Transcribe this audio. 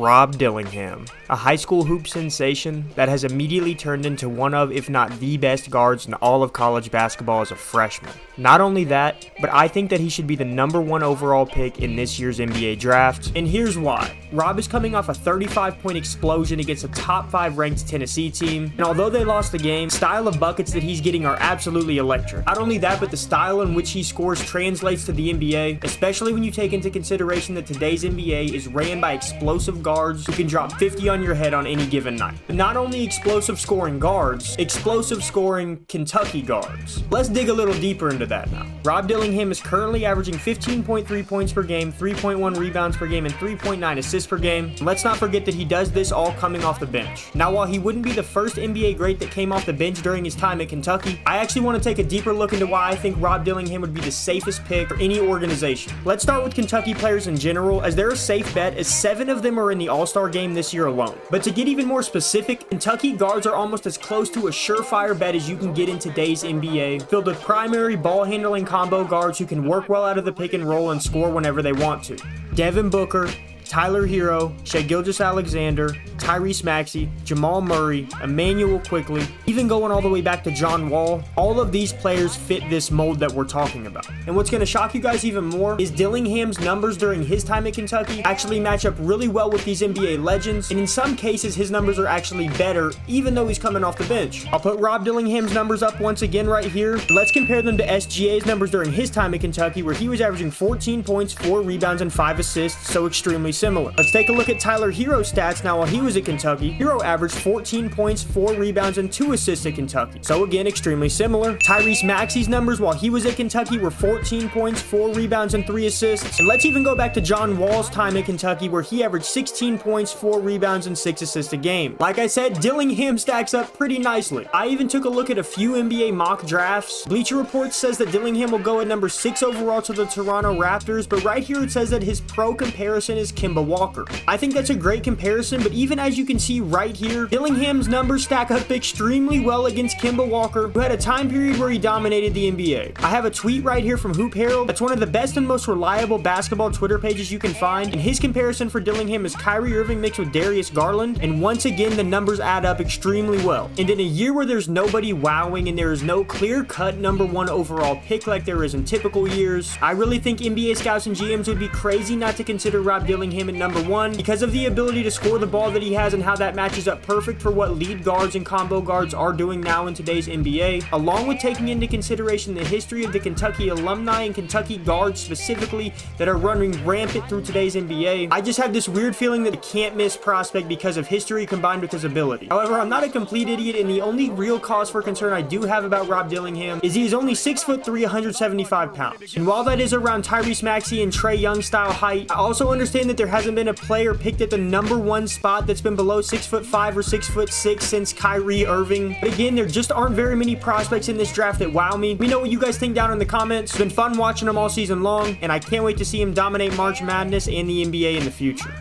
Rob Dillingham, a high school hoop sensation that has immediately turned into one of, if not the best guards in all of college basketball as a freshman. Not only that, but I think that he should be the #1 overall pick in this year's NBA draft, and here's why. Rob is coming off a 35-point explosion against a top 5 ranked Tennessee team, and although they lost the game, style of buckets that he's getting are absolutely electric. Not only that, but the style in which he scores translates to the NBA, especially when you take into consideration that today's NBA is ran by explosive guards who can drop 50 on your head on any given night. But not only explosive scoring guards, explosive scoring Kentucky guards. Let's dig a little deeper into that now. Rob Dillingham is currently averaging 15.3 points per game, 3.1 rebounds per game, and 3.9 assists per game. And let's not forget that he does this all coming off the bench. Now, while he wouldn't be the first NBA great that came off the bench during his time at Kentucky, I actually want to take a deeper look into why I think Rob Dillingham would be the safest pick for any organization. Let's start with Kentucky players in general, as they're a safe bet as 7 of them are in the All-Star game this year alone. But to get even more specific, Kentucky guards are almost as close to a surefire bet as you can get in today's NBA, filled with primary ball-handling combo guards who can work well out of the pick and roll and score whenever they want to. Devin Booker, Tyler Hero, Shai Gilgeous-Alexander, Tyrese Maxey, Jamal Murray, Immanuel Quickley, even going all the way back to John Wall, all of these players fit this mold that we're talking about. And what's going to shock you guys even more is Dillingham's numbers during his time at Kentucky actually match up really well with these NBA legends, and in some cases his numbers are actually better even though he's coming off the bench. I'll put Rob Dillingham's numbers up once again right here. Let's compare them to SGA's numbers during his time at Kentucky, where he was averaging 14 points, 4 rebounds, and 5 assists, so extremely similar. Let's take a look at Tyler Hero's stats now while he was at Kentucky. Hero averaged 14 points, 4 rebounds, and 2 assists at Kentucky, so again, extremely similar. Tyrese Maxey's numbers while he was at Kentucky were 14 points, 4 rebounds, and 3 assists. And let's even go back to John Wall's time at Kentucky, where he averaged 16 points, 4 rebounds, and 6 assists a game. Like I said, Dillingham stacks up pretty nicely. I even took a look at a few NBA mock drafts. Bleacher Report says that Dillingham will go at number 6 overall to the Toronto Raptors, but right here it says that his pro comparison is Kemba Walker. I think that's a great comparison, but even as you can see right here, Dillingham's numbers stack up extremely well against Kemba Walker, who had a time period where he dominated the NBA. I have a tweet right here from Hoop Herald that's one of the best and most reliable basketball Twitter pages you can find, and his comparison for Dillingham is Kyrie Irving mixed with Darius Garland, and once again the numbers add up extremely well. And in a year where there's nobody wowing and there is no clear-cut #1 overall pick like there is in typical years, I really think NBA scouts and GMs would be crazy not to consider Rob Dillingham at #1 because of the ability to score the ball that he has and how that matches up perfect for what lead guards and combo guards are doing now in today's NBA, along with taking into consideration the history of the Kentucky alumni and Kentucky guards specifically that are running rampant through today's NBA. I just have this weird feeling that a can't miss prospect because of history combined with his ability. However, I'm not a complete idiot, and the only real cause for concern I do have about Rob Dillingham is he is only 6'3", 175 pounds. And while that is around Tyrese Maxey and Trae Young style height, I also understand that there hasn't been a player picked at the #1 spot that's been below 6'5" or 6'6" since Kyrie Irving. But again, there just aren't very many prospects in this draft that wow me. Let me know what you guys think down in the comments. It's been fun watching them all season long, and I can't wait to see him dominate March Madness and the NBA in the future.